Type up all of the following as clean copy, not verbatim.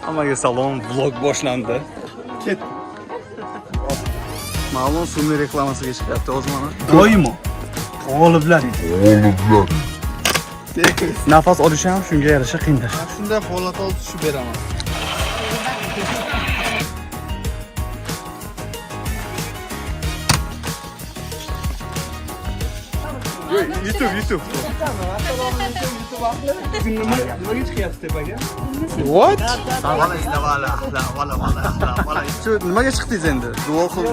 Hammaga salom, vlog boshlandi. Ket. Ma'lum sunni reklamasiga chiqyapti o'zi mana. Doimo g'oliblar. Nafas olish ham shunga yarasha qiyindir. Shunday holat olib tushib beraman. YouTube. Nimaga chiqyapti tepaga? What? Vala. Shu nimaga chiqdingiz endi? Duo qil.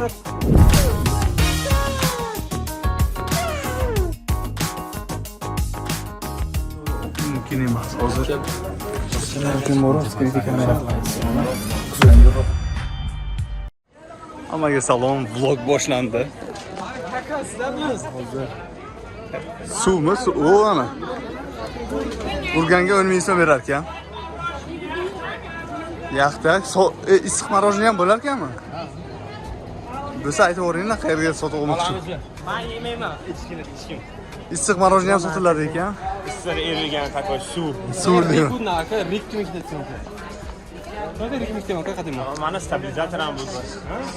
Mumkin emas. Hozir hammaga salom, vlog boshlandi. Suvmi? O ana. Urganga 10 ming so'm berar ekan. Yaxta, issiq marojniy ham bo'lar ekanmi? Bo'lsa aytib o'ringlar, qayerga sotib olmoqchi. Men yemayman, ichkim. Issiq marojniy ham sotilar ekan. Issiq erilgan takoy suv. Suv. Mana stabilizator ham bu.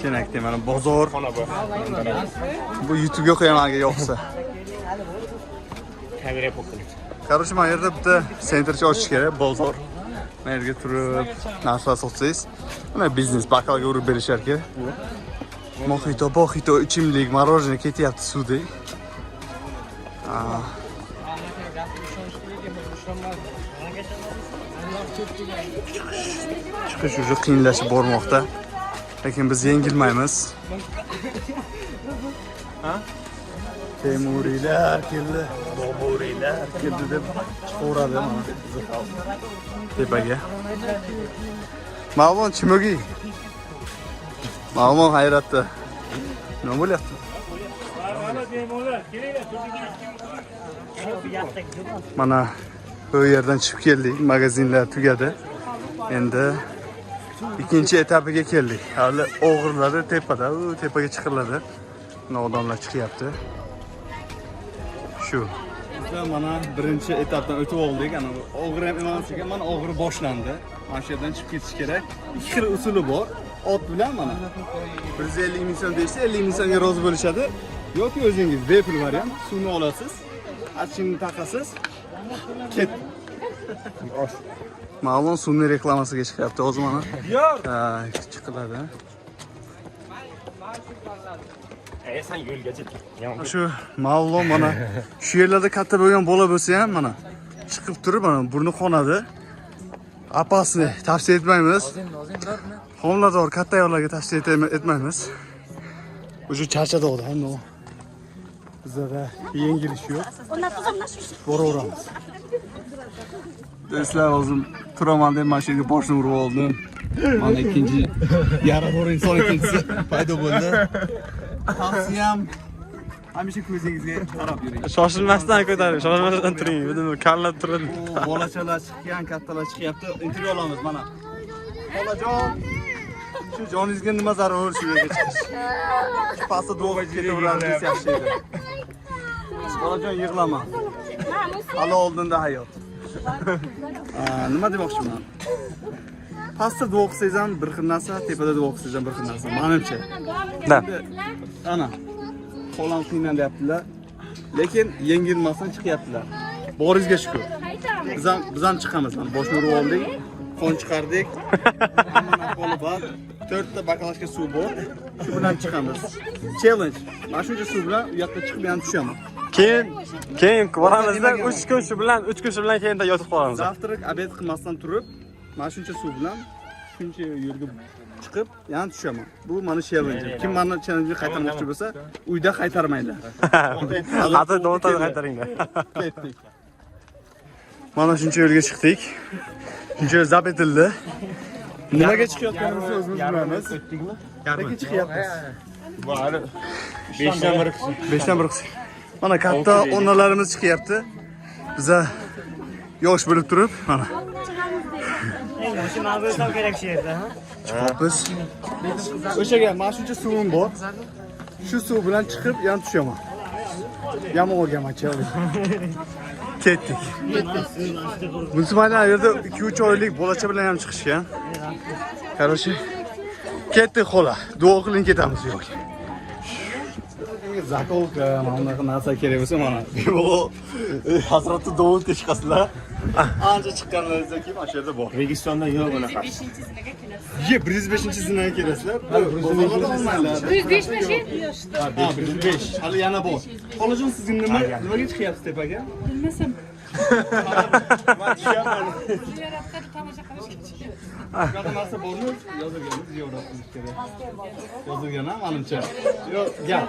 Kerak deyman, mana bozor. Xona bu. Bu YouTube'ga qo'yaman agar yoqsa. Kamera qo'yib. Короче, mana yerda bitta sentrcha ochish kerak, bozor. Mana yerga turib, narsa sotsangiz, mana biznes bakalga urib berishar kerak. Mojito, ichimlik, marojniy ketyapti suvdek. Chiqish уже qiyinlashib bormoqda. Lekin biz yengilmaymiz. Temuriylar keldi, Boburilar keldi deb chiqaveradi mana tepaga. Ma'lum chimogi. Ma'lum hayratda. Nima bo'lyapti? Mana bu yerdan chiqib keldik, magazinlar tugadi. Endi ikkinchi etapiga keldik. Hali o'g'irlari tepada, tepaga chiqiladi. Odamlar chiqyapti. Shu. Biz mana birinchi etapdan o'tib oldik. Ana o'g'ir ham emas ekan, mana o'g'ir boshlandi. Mana shu yerdan chiqib ketish kerak. Ikki xil usuli bor. Ot bilan mana 150 ming so'm deysiz, 50 ming so'mga rozi bo'lishadi. Yoki o'zingiz bepul variant suvni olasiz, achingni taqasiz, ket. Ma'lum sunni reklamasiga chiqyapti o'zi mana. Yo'q. Chiqiladi. Sen yo'lga chiq. Shu ma'lum mana shu yerlarda katta bo'lgan bola bo'lsa ham mana chiqib turib mana burni qonadi. Apasini tavsiya etmaymiz. Homilador katta ayollarga tavsiya etmaymiz. O'sha charchadi odam, no. Bizda yengilish yo'q. Boraveramiz. Do'stlar, o'zim turaman deb mashinaga boshni urib oldim. Mana ikkinchi yarador inson ikkinchisi paydo bo'ldi. Tavsiyam hamisha ko'zingizga qarab yuring. Shoshilmasdan ko'taring, shoshilmasdan turing. Buni kalla turib. Bolachalar chiqqan, kattalar chiqyapti. Intervyu olamiz mana. Bolajon, shu joningizga nima zarur shu yerga chiqish? Pasta duoga ketaveradi desa yaxshi edi. Bolajon, yig'lama. Hali oldinda hayot. Nima demoqchiman? Pasta duo qilsangiz ham bir xil narsa, tepada duo qilsangiz ham bir xil narsa. Menimcha. Da. Ana. Qo'lam qiynanyaptilar. Lekin yengilmasdan chiqyaptilar. Boringizga shukr. Biz ham chiqamiz. Mana boshni urib oldik, qon chiqardik. Hamma qo'li bor. 4 ta bakalashka suv bor. Shu bilan chiqamiz. Challenge. Mana shuncha suv bilan u yoqqa chiqib yana tushaman. Keyin boramizda 3 kun shu bilan keyinda yotib qolamiz. Zavtrak obed qilmasdan turib, mana shuncha suv bilan shuncha yo'lga chiqib, yana tushaman. Bu meni challenge. Kim meni challenge qaytarmoqchi bo'lsa, uyda qaytarmaydi. Hatto do'ntada qaytaringlar. Ketdik. Mana shuncha yo'lga chiqdik. Shuncha zab etildi. Nimaga chiqayotganimizni o'zimiz bilamiz. O'tdikmi? Lekin chiqyapmiz. Bu hali 5 dan 1 qism. 5 dan 1 qism. Mana katta onalarimiz chiqyapti. Biza yosh bo'lib turib, mana. Shu mavzudan kerak shu yerda, ha? Chiqamiz. O'shaga mana shuncha suvim bor. Shu suv bilan chiqib, yana tushaman. Yomon o'rganmoqchi. Ketdik. Musulmonlar yerda 2-3 oylik bolacha bilan ham chiqishgan. Короче, ketdik xola. Duo qiling ketamiz yo'q. Zakovka, mana bunaqa narsa kerak bo'lsa mana. Bu Hazrati Dovudga chiqasizlar. Ancha chiqqanlaringizdan keyin mana shu yerda bor. Registonda yo'q bunaqa. 105-zinaga kelasizlar. 105 mi? 105. Hali yana bor. Xolajon siz nimaga chiqyapsiz tepaga? Bilmasam. Men tushaman. Ziyoratga tomosha qilishga chiqdim. Bunaqa narsa bormi? Yozilganmi ziyorat qilish kerak. Yozilgan-a, menimcha. Yo'q, gap.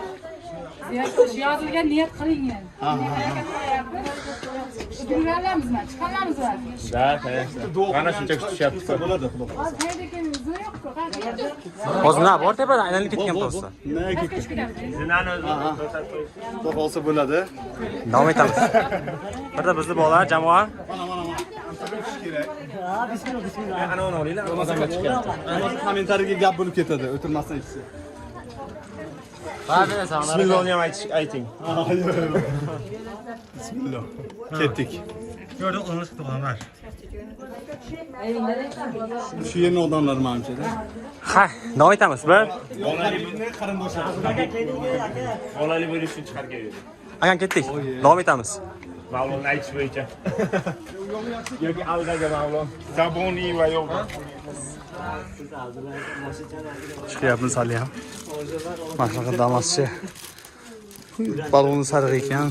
Yozilgan niyat qilingan. Chiqaramizmi? Chiqaramizmi? Da, tayyorsan. Mana shunchaki tushyapti. Bo'ladi, xudo. Hozir nima bor tepada aylanib ketgan to'g'risi. Nima ketdi? Zinani o'zi ko'rsatib qo'yish. Xudo xolsa bo'ladi. Davom etamiz. Birda bizni bolalar jamoa. Mana. Kerak. Ana uni olinglar. Odamga chiqyapti. Kommentariyaga gap bo'lib ketadi, o'tirmasdan aytsa. Bismillahni ham ayting. Bismillah. Ketdik. Yo'lda o'rnish to'g'rilar. Shu yerning odamlari menimcha-da. Ha, davom etamiz. Bir Bolali bo'lish uchun chiqarib keldi. akan ketdik. Davom etamiz. Ma'lumotni aytish bo'yicha. Yoki aldagi ma'lum. Zaboniy va yo'q. Chiqyapmiz hali ham. Mana shunaqa damaschi. Balonni sariq ekan.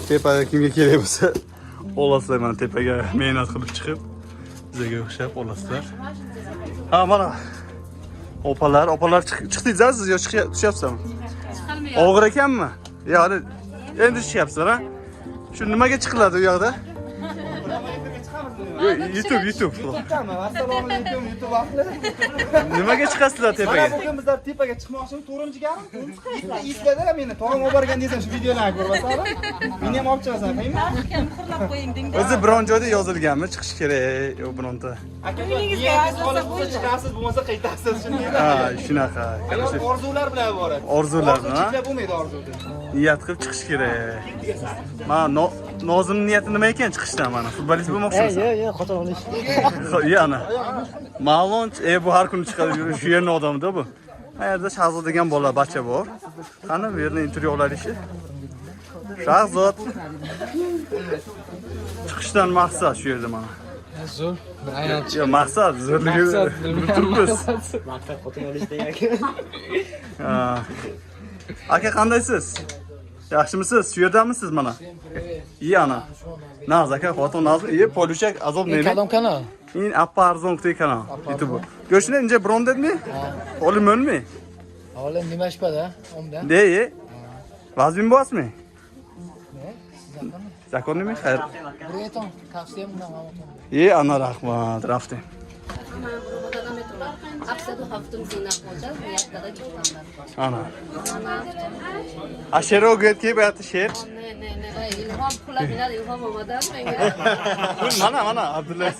Tepaga kimga kerak bo'lsa, olasizlar mana tepaga mehnat qilib chiqib, bizga o'xshab olasizlar. Ha, mana. Opalar chiqdingiz siz yo tushyapsizmi? Og'ir ekanmi? Yo'q, endi tushyapsizlar, ha? Shu nimaga chiqiladi u yoqda? YouTube. Assalomu alaykum YouTube ahli. Nimaga chiqasizlar tepaga? Bugun bizlar tepaga chiqmoqchimiz, to'g'rimchigan? Izladi meni, tog'am olib borgan deysan shu videolarni ko'rmasanmi? Meni ham olib chiqasan, qaymi? Qurlab qo'ying deng. O'zi biron joyda yozilganmi? Chiqish kerak, yo bironta. Aka, niyatingiz xolis bo'lsa chiqasiz, bo'lmasa qaytasiz, shunday. Ha, shunaqa. Ayol orzular bilan iborat. Orzularni, ha? Cheklab bo'lmaydi orzuda. Niyat qilib chiqish kerak. Mana Nozimning niyati nima ekan chiqishdan mana? Futbolist bo'lmoqchimisan? Yo'q, xotin olish. Yana. Ma'lum, bu har kuni chiqadi, shu yerning odamida bu. Qayerda Shahzod degan bola, bacha bor. Qani bu yerda intervyu oladishi? Shahzod. Chiqishdan maqsad shu yerda mana. Zo'r, aynan Yo'q, maqsad zo'rligi turibmiz. maqsad xotin olish degan. Aka qandaysiz? Yaxshimisiz? Shu yerdamisiz mana? Yana. Naz aka, xotin Naz, Polishak azob neydi? Kanal kanal. In aparzon.тэй kanal. YouTube. Görüşüne ince bron dedmi? Oğlum ölmü? Oğlum nima ishpada? Onda. Deyi. Vazmin boğaz mı? Ne? Zakon mi? Hayır. Breton, tavsiyam bilan oldim. İyi ana rahmat. Rafti. Ana. Aşere o göt ki bayatı şehir. Mana Abdullah.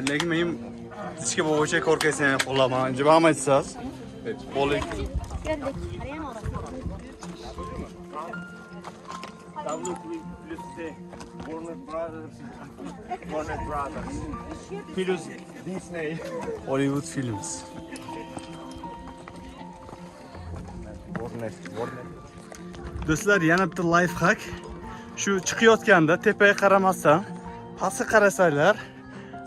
Lekin men sizga bo'yicha ko'rkaysan qo'llaman. Jibam aytsangiz. Bo'lik. Warner Brothers. Plus Disney. Hollywood Films. Warner. Do'stlar, yana bitta life hack. Shu chiqayotganda tepaga qaramasdan, pastga qarasanglar,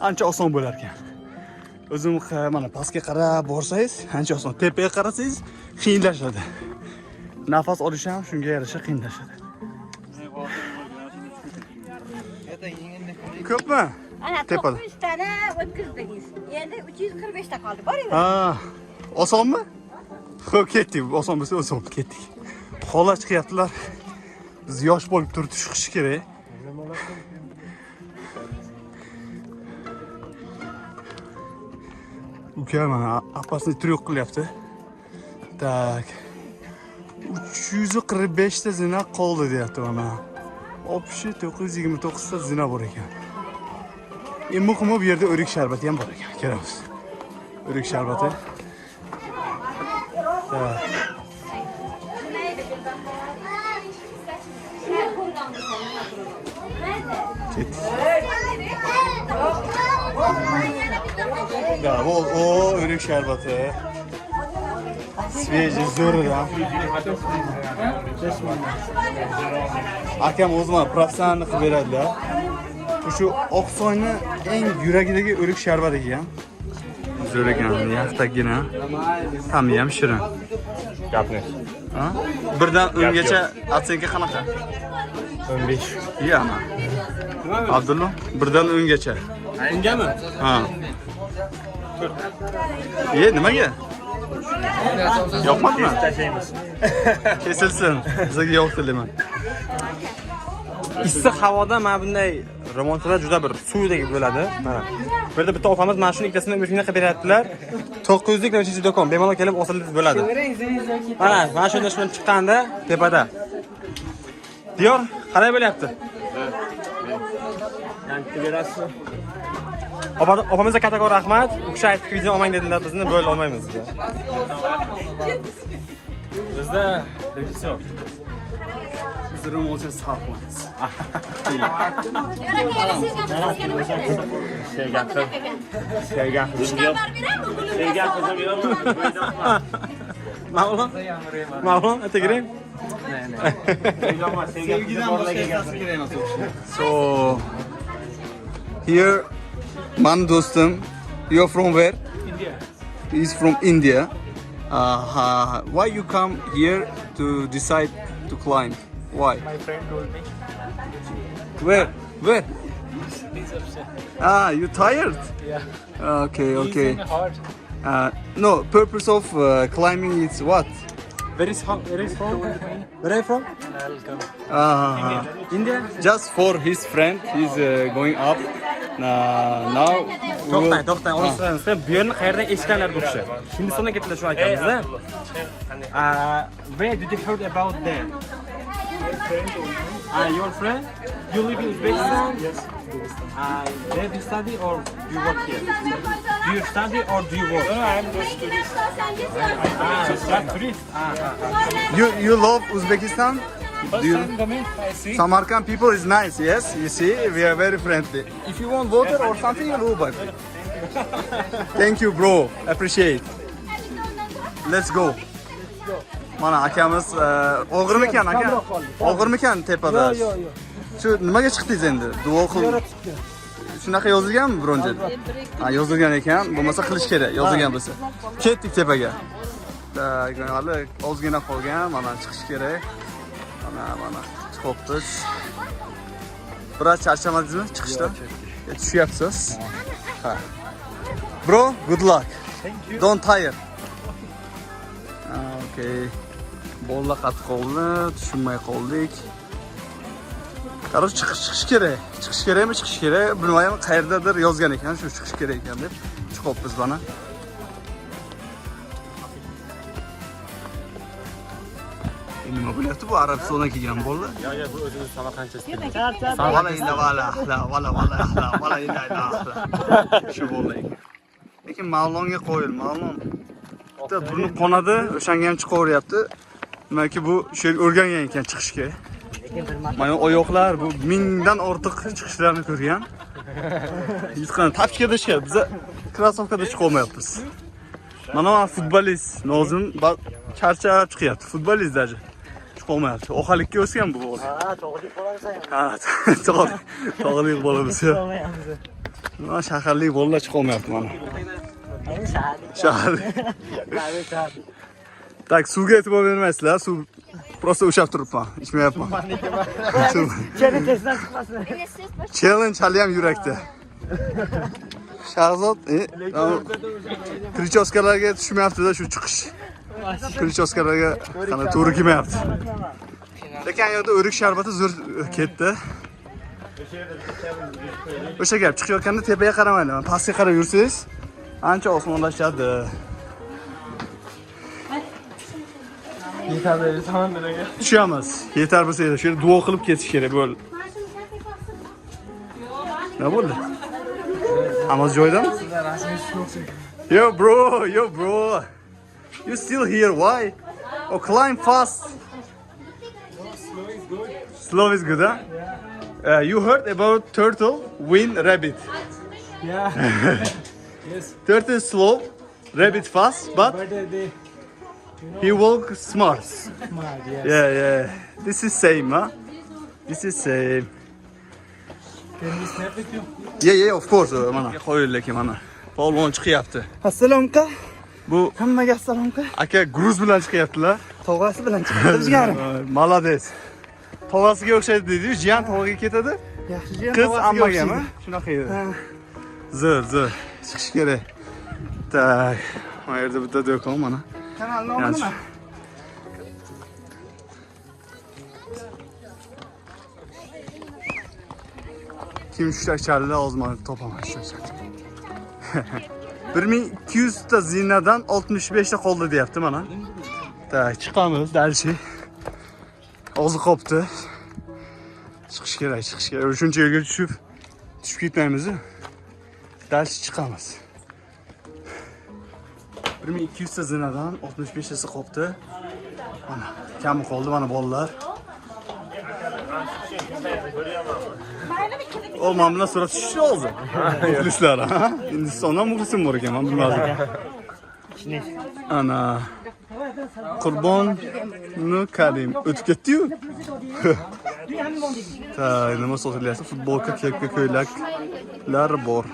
ancha oson bo'lar ekan. O'zim mana pastga qarab borsangiz, ancha oson. Tepaga qarasangiz, qiyinlashadi. Nafas olish ham shunga yarasha qiyinlashadi. Ko'pmi? Ana Tepada. 900 tane o'tkazdingiz. Endi 345 ta qoldi. Boring. Ha, osonmi? Xo'p, ketdik. Oson bo'lsa oson ketdik. Xola chiqyaptilar. Biz yosh bo'lib turib chiqish kerak. Uka mana apasini tryuk qilyapti. Tak. 345 ta zina qoldi deyapti mana. Общий 929 ta zina bor ekan. Muhimi bu yerda o'rik sharbati ham bor ekan. Ko'ramiz. O'rik sharbati. Да, вот, o o'rik sharbati. Свежий, zo'rida. Akam o'zi mana professionalni qilib beradilar. Shu Oqsoyni eng yuragidagi o'rik sharbat ekan. Zo'r ekan, yaxtagina. Ta'mi ham shirin. Gapni. Ha? Birdan 10gacha atsenka qanaqa? 15. Yana. Abdullo, birdan 10gacha. Ungami? Ha. Nimaga? Yoqmadimi? Tashlaymiz. Kesilsin. Bizga yo'q deyman. Issiq havoda mana bunday remontlar juda bir suvdek bo'ladi. Mana. Bu yerda bitta opamiz mana shuni ikkitasini o'shanga qilib beryaptilar. 900lik nochisi do'kon, bemalol kelib osilib bo'ladi. Mana shunda shundan chiqqanda tepada. Diyor, qalay bo'lyapti? Yangi berasiz. Opamizga kattakon rahmat. U kishi aytib video olmang dedilar, bizni bo'la olmaymiz. Bizda rejissyor. Biz remontni saqlaymiz. Ma'lum, aytagering. So here man dostum, you're from where? India. He's from India. Why you come here to decide to climb? Why? My friend told me. Where? You tired? Yeah. Okay. He's in hot. No, purpose of climbing is what? Where is from? Where are you from? India? Just for his friend, he's going up. Now To'xtang, o'rningizdan. Bu yerni qayerdan eshitganlar bu kishi? Hindistondan ketdilar shu akamizda. Where did you heard about them? Your friend? You live in Uzbekistan? Yes. Where do you study or do you work here? Do you study or do you work? No, I'm just tourist. Tourist. you love Uzbekistan? First Do you- time coming, I see. Samarkand people is nice, yes. You see, we are very friendly. If you want water or something, you Uber. Thank you, bro. Appreciate. Let's go. Mana akamiz o'g'irmikan aka? O'g'irmikan tepada? Yo'q. Shu nimaga chiqdingiz endi? Duo qil. Shunaqa yozilganmi bironchi? Yozilgan ekan, bo'lmasa qilish kerak, yozilgan bo'lsa. Ketdik tepaga. Hali ozgina qolgan, mana chiqish kerak. Mana chiqibmiz. Biroz charchamadingizmi chiqishdan? Tushyapsiz? Ha. Bro, good luck. Thank you. Don't tire. Okay. Bolla qattiq qoldi, tushunmay qoldik. Qaror chiqish kerak. Chiqish kerakmi, chiqish kerak? Bilmayman, qayerdadir yozgan ekan, shu chiqish kerak ekan deb chiqibmiz mana. Nima bo'lyapti bu Arabistondan kelgan bola? Yo'q, bu o'zimiz Samarqandchasi. Shu bola ekan. Lekin Mavlonga qo'yil, Mavlon. Bitta burni qonadi, o'shanga ham chiqaveryapti. Demakki bu shu yerga o'rgangan ekan chiqishga. Mana oyoqlar bu mingdan ortiq chiqishlarni ko'rgan. Yutqan tapchkada chiqadi. Biz krossovkada chiqa olmayapmiz. Mana futbolist Nozim charchab chiqyapti. Futbolist даже. Chiqa olmayapti. Oxalikka o'sgan bu bola. Tog'lik bo'lamiz. Ha, tog'lik bolamiz. Mana shaharlik bolalar chiqa olmayapti mana. Shahar. Tak, suvga e'tibor bermaysizlar. Suv просто o'shab turibman. Ichmayapman. Challenge hali ham yurakda. Shahzod, krichoskalarga tushmayapti-da shu chiqish. Krichoskalarga qana to'g'ri kelmayapti. Lekin yoqda o'rik sharbati zo'r ketdi. O'sha gap chiqayotganda tepaga qaramayman. Pastga qarab yursangiz, ancha osmonlashadi. Yetadi, samandarga. Tushamiz. Yetar bo'lsa edi. Shu yerda duo qilib ketish kerak bo'ldi. Nima bo'ldi? Hammasi joyidami? Yo bro. You still here? Why? Oh, climb fast. Slow is good, huh? You heard about turtle win rabbit. Yeah. Yes. Turtle slow, rabbit fast, but But they he walk smart. smart. Yeah. Yeah. This is same, huh? This is same. Can we snap with you? Yeah, of course. Mana qo'yildik mana. Polvon chiqyapti. Assalomu alaykum. Bu hammaga assalomu alaykum. Aka gruz bilan chiqyaptilar. Tog'asi bilan chiqyapti bizga. Молодец. Tog'asiga o'xshaydi deydi-yu, jiyan tog'aga ketadi. Yaxshi jiyan. Qiz ammagami? Shunaqa edi. Zo'r. Chiqish kerak. Tak. Mana yerda bitta do'kon mana. Kanal nomi nima? Kim shashalla ozmani topaman shashalla. 1200 ta zinadan 65 ta qoldi deyapti mana. Tak, chiqamiz dalshi. Ozi qopti. Chiqish kerak. Shuncha yerga tushib ketmaymiz. Dalshi chiqamiz. 1200 ta zinadan 65 tasi qopti. Mana, kami qoldi mana bolalar. Olmam bilan surat tushishi hozir. Muxlislar, ha? Hindistondan muxlisim bor ekan, men bilmadim. Ana Qurbonni Karim o'tib ketdi-yu. Ta, nima sotilyapti? Futbolka, kepka, ko'ylaklar bor.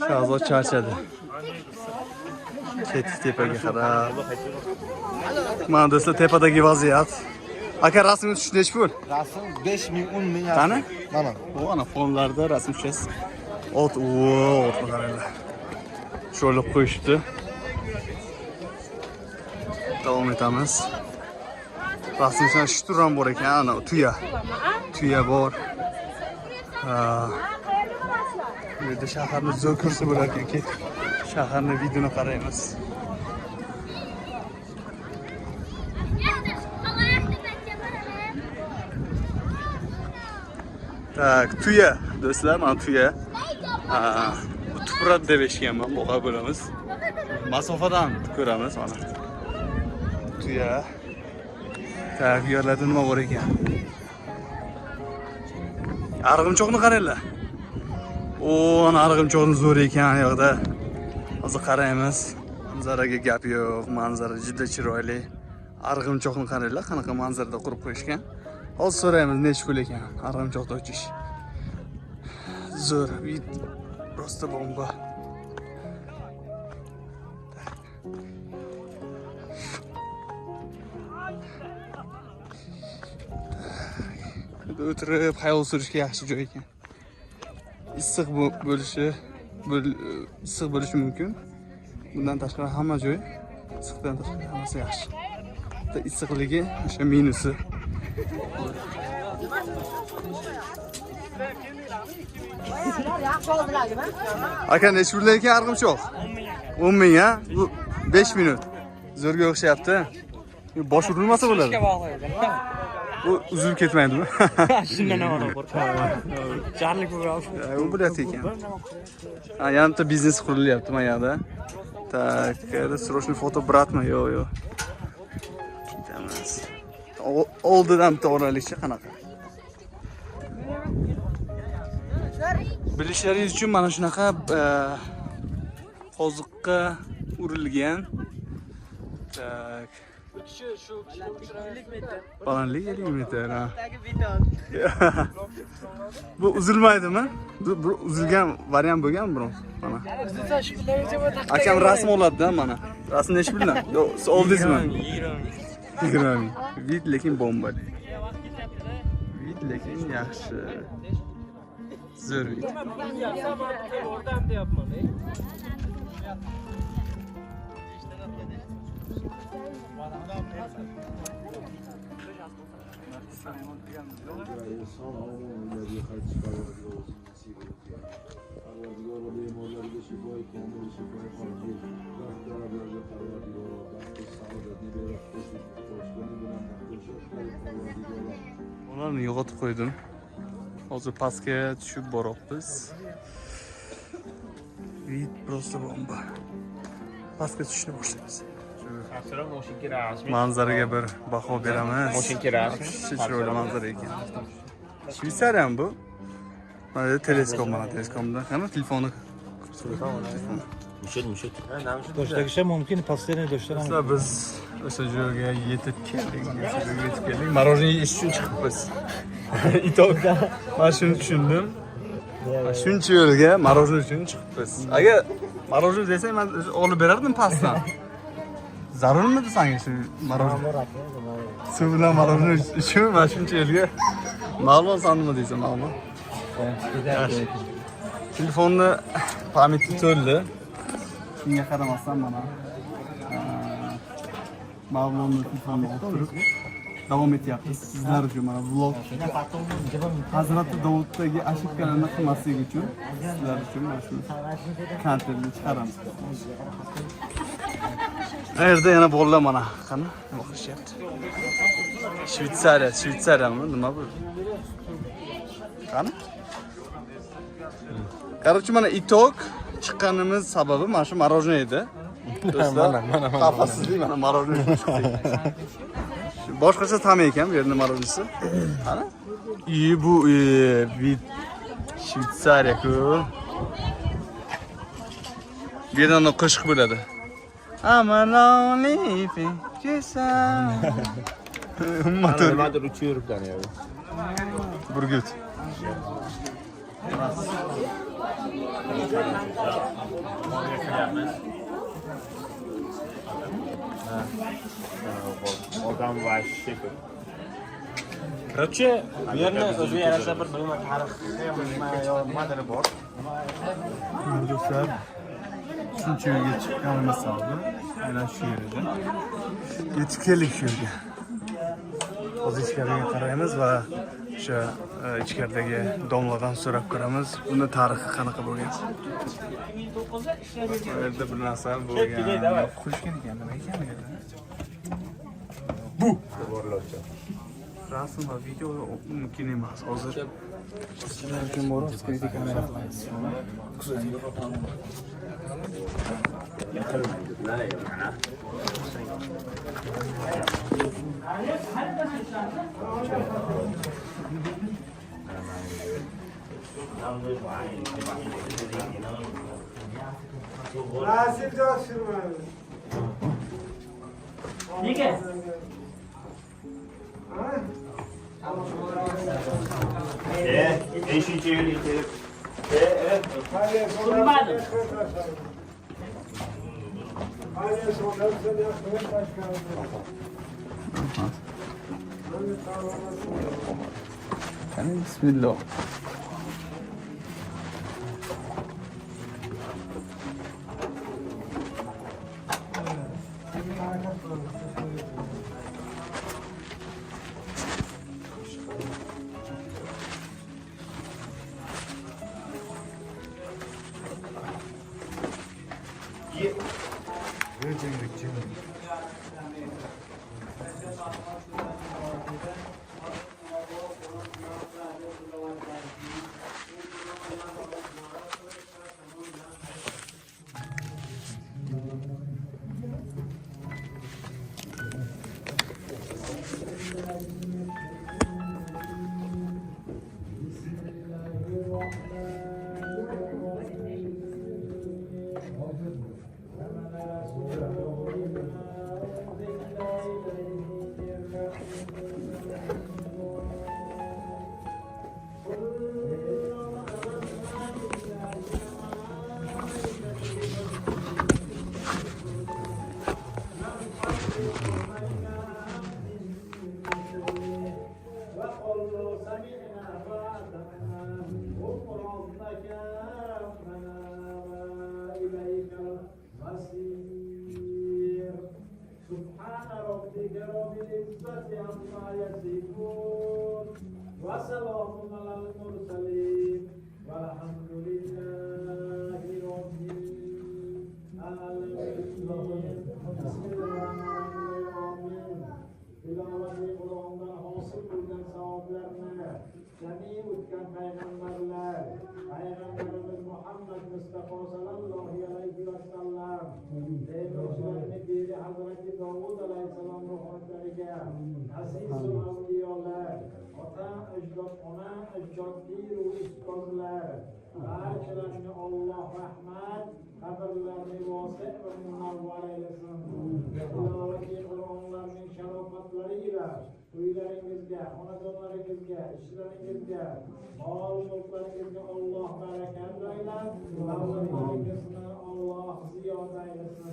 Shahzod charchadi. Ketdik tepaga qarab. Mana do'stlar, tepadagi vaziyat. Aka rasmni tushdi nech pul? Rasm 5000, 10000. Qani? Mana. Bu ana fonlarda rasm tushasiz. Ot qaranglar. Sho'lib qo'yishdi. Davom etamiz. Rasmdan shturam bor ekan, ana tuya. Tuya bor. Bu yerda shaharni zo'r ko'rsa bo'lar ekan. Shaharni videoni qaraymiz. Tak, tuya. Do'stlar, mana tuya. Bu tuproq deb eshitganman, boqa bo'lamiz. Masofadan ko'ramiz mana. Tuya. Tak, yerlarda nima bor ekan? Arg'imchoqni qaranglar. Ana arg'imchoqni zo'r ekan yoqda. Hozir qaraymiz. Manzaraga gap yo'q, manzara juda chiroyli. Arg'imchoqni qaranglar, qanaqa manzarada qurib qo'yishgan. Hozir so'raymiz nech pul ekan arg'imchoqda uchish. Zo'r, vid просто bomba. O'tirib xayol surishga yaxshi joy ekan. Issiq bo'lishi mumkin. Bundan tashqari hamma joy issiqdan tashqari hammasi yaxshi. Issiqligi o'sha minusi. Aka nech pul ekan arg'imchoq? 10 ha? Bu 5 minut. Zo'rga o'xshayapti. Bosh urilmasa bo'ladi. Bu uzilib ketmaydimi? Shundan avval jarlik bo'lib. U bo'lyapti ekan. Yana bitta biznes qurilyapti mana yerda. Tak, срочный foto bratmi? Yo'q. Ketamiz. Oldidan bitta o'ralikcha qanaqa? Bilishlaringiz uchun mana shunaqa qoziqqa urilgan. Tak. Balandlik 50 metr. Bu uzilmaydimi? Bu uzilgan variant bo'lganmi biroz? Mana. Akam rasm oladi-da mana. Rasm nech puldan? Yo'q, siz oldingizmi? 20. Vid lekin bomba. Vid lekin yaxshi. Zo'r vid. Ularni yo'qotib qo'ydim. Hozir pastga tushib boryapmiz. Vid просто bomba. Pastga tushishni boshlaymiz. Asra moshinka rasmiy. Manzaraga bir baho beramiz. Moshinka rasmiy. Chiroyli manzara ekan. Shveysariya bu. Mana teleskop, mana teleskopdan qani telefonni. Mushit. Do'stlagicha mumkin, postoyanно do'stlar. Sizlar biz o'sha joyga yetib keldik. Morojeniy yeyish uchun chiqibmiz. Itokda mana shuni tushundim. Shuncha yo'lga morojeniy uchun chiqibmiz. Agar morojeniy desang, men olib berardim pastdan. Zarurmidi senga shu morojeniy? Suv bilan morojeniy uchun mana shuncha yo'lga ma'lum sanmi deysan, ma'lum. Telefonni pamyati to'ldi. Shunga qaramasdan mana Mavlonning telefonini o'tirib davom etyapmiz. Sizlar uchun mana vlog Hazrati Davuddagi ошибкаlarni qilmaslik uchun sizlar uchun mana shu kontentni chiqaramiz. Qayerda yana bolalar mana qani nima qilishyapti? Shvetsariyami? Nima bu? Qani? Короче, mana itok chiqqanimiz sababi mana shu morojeniy edi. Do'stlar, xafasizlik mana morojeniy chiqdi. Boshqacha tam ekan bu yerning morojenisi. Qani? Bu Shvetsariya-ku. Bu yerdan qo'shiq bo'ladi. I'm a lonely person. Nimadir uchib yuribdan ya. Burgut. Odam vashshi. Короче, bu yerni o'ziga yarasha bir nima tarixiy nimadir bor. Do'stlar, shuncha yo'lga chiqqanimiz sababi aynan shu yerda. Yetib keldik shu yerga. Hozir ichkariga qaraymiz va o'sha ichkaridagi domladan so'rab ko'ramiz, buni tarixi qanaqa bo'lgan. Bu yerda bir narsa bo'lgan. Qo'shgan ekan, nima ekan? Bu rasm va video mumkin emas. Hozir sizlar uchun Morovskiyda kamera qilamiz. Nega? Eshinchi yo'lga kelib. Bilmadim. Bismillah. barchalarga Alloh rahmat, qabrlarni vosiq va munavvar aylasin. Ilohiy Qur'onlarning sharofatlari ila uylaringizga, xonadonlaringizga, ishlaringizga, mol-mulklaringizga Alloh barakat aylar, avlodlaringizni Alloh ziyoda aylasin.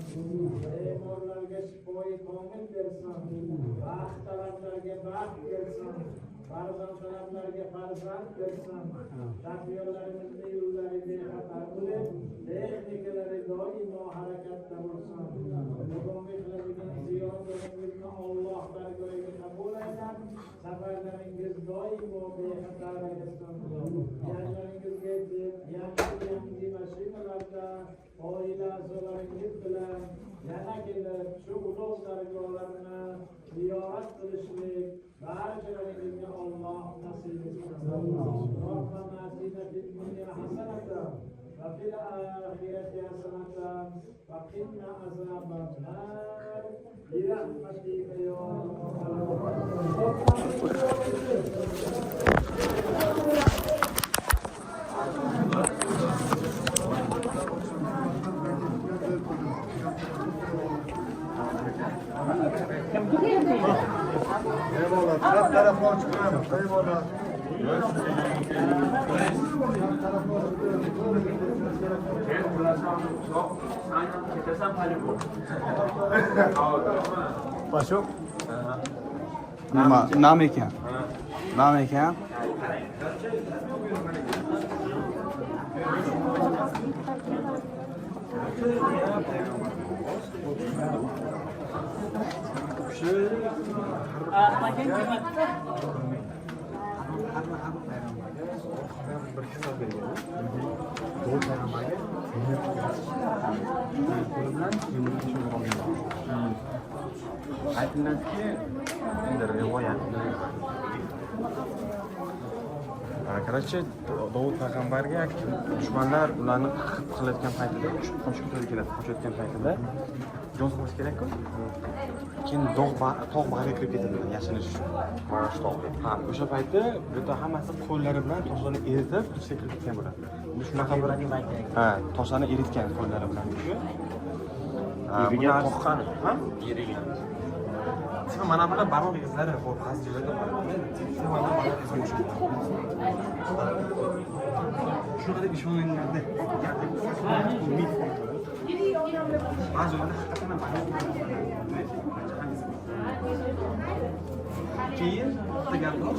Bemorlarga shifoi komil bersin, baxt talablarga baxt bersin. Farzand talablarga farzand bersin. Taqdirlarimizni yo'llari bexatar bo'lib, texnikalari doimo harakatda bo'lsin. Bugungi qiladigan ziyoratlaringizni Alloh bargohiga qabul aylar. Safarlaringiz doimo bexatar aylasin. Yanlaringizga yangi mashinalarda oila a'zolaringiz bilan yana kelib shu ulug' dargohlarni ziyorat qilishlik barchalaringizga Alloh nasib etsin. Robbana atina fid dunya hasanatan va fil oxirati hasanatan va qina azaban nar. Bi rahmatika ya Eyvallah. Taraf tarafdan çıkıyorum. Eyvallah. Paşo. Nam ekan. Nam ekan. Aytiladiki, endi rivoyat. Короче, Davud payg'ambarga dushmanlar ularni qilayotgan paytida, qochayotgan paytida jon solish kerak-ku. Keyin tog' bag'riga kirib ketadi, yashinish uchun. Ha, o'sha paytda buta hammasi qo'llari bilan toshlarni eritib, ichga kirib ketgan bo'ladi. Shunaqa bir ha, toshlarni eritgan qo'llari bilan shu. Erigan qo'qqan, ha? Erigan. Mana bular barmoq izlari, bu past joylarda bor. Mana barmoq izlari shu. Shunday deb ishoniladi. Umid. Ba'zi joylarda haqiqatan keyin deganlar.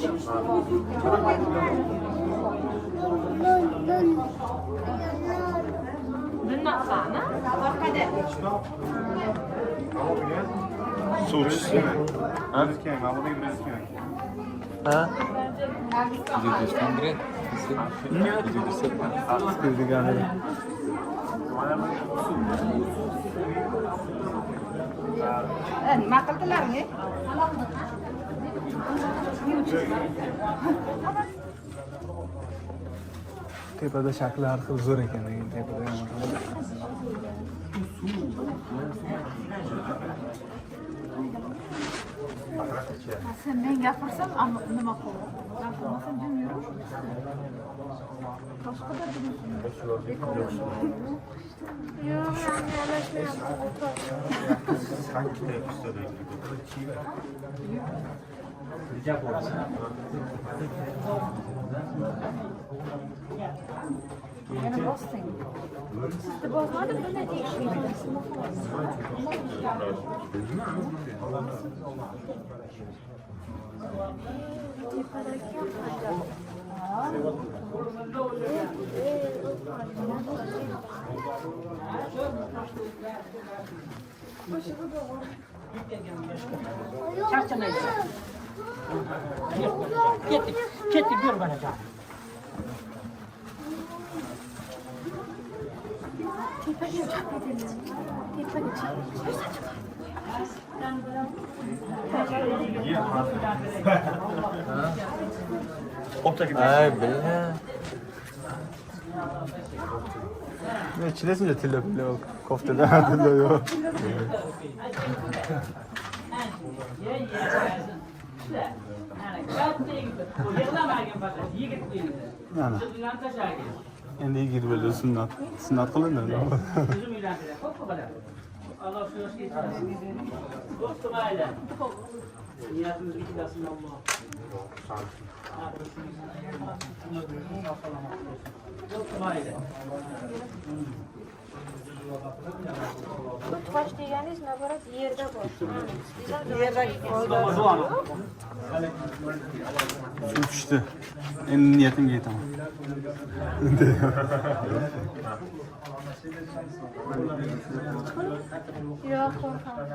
Bilmaqsana, orqada. So'rishchi. Ha? Ha? Nima qildilarmi? Tepada shakli har xil zo'r ekan, tepada yomon. Sen men gapirsam, amma nima qilaman? Gapirmasam jim yuraver. Boshqada yana bosding. Sizda bosmadi, bunday tekshiramiz. Charchamaysiz. Ketdik, yur bana can. Tepaga chiqib ketamiz. Tepaga chiqib. Ay, billah. Ne çilesince tilla koftada tilla yok. Ana. Endi 20 bo'ldi sunnat. Sunnat qilindi. Tosh deganingiz nabarat yerda bor. Suv tushdi. Endi niyatimga yetaman. Yo'q, qo'rqaman.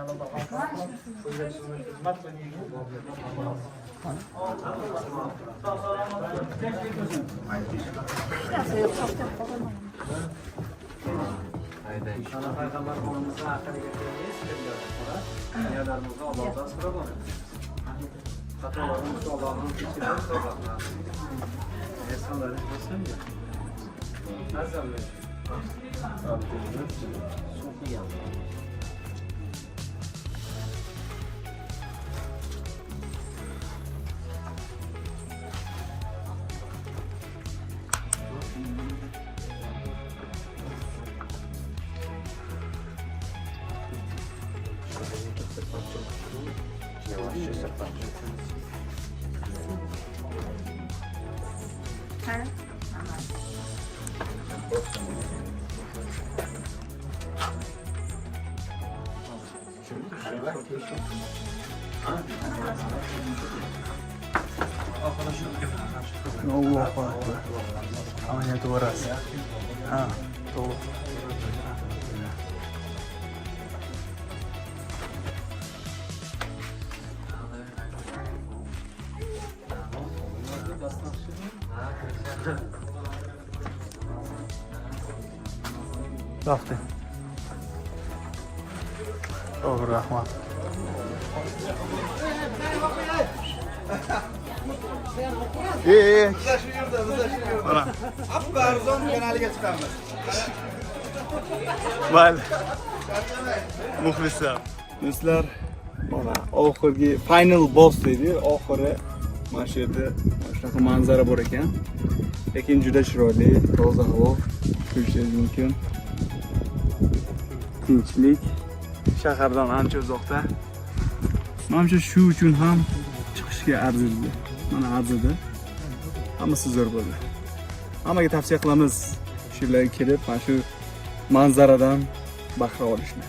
Allohu akbar. Amaliyot borasi. Ha, to'g'ri. Rahmat. To'g'ri, rahmat. Mana. Arzon kanaliga chiqamiz. Mayli. Muxlislar. Do'stlar, mana oxirgi final boss deydi. Oxiri mana shu yerda shunaqa manzara bor ekan. Lekin juda chiroyli, toza havo ko'rishingiz mumkin. Tinchlik. Shahardan ancha uzoqda. Menimcha shu uchun ham chiqishga arziydi. Mana arzidi. Hammasi zo'r bo'ldi. Hammaga tavsiya qilamiz shu yerlarga kelib, mana shu manzaradan bahra olishni.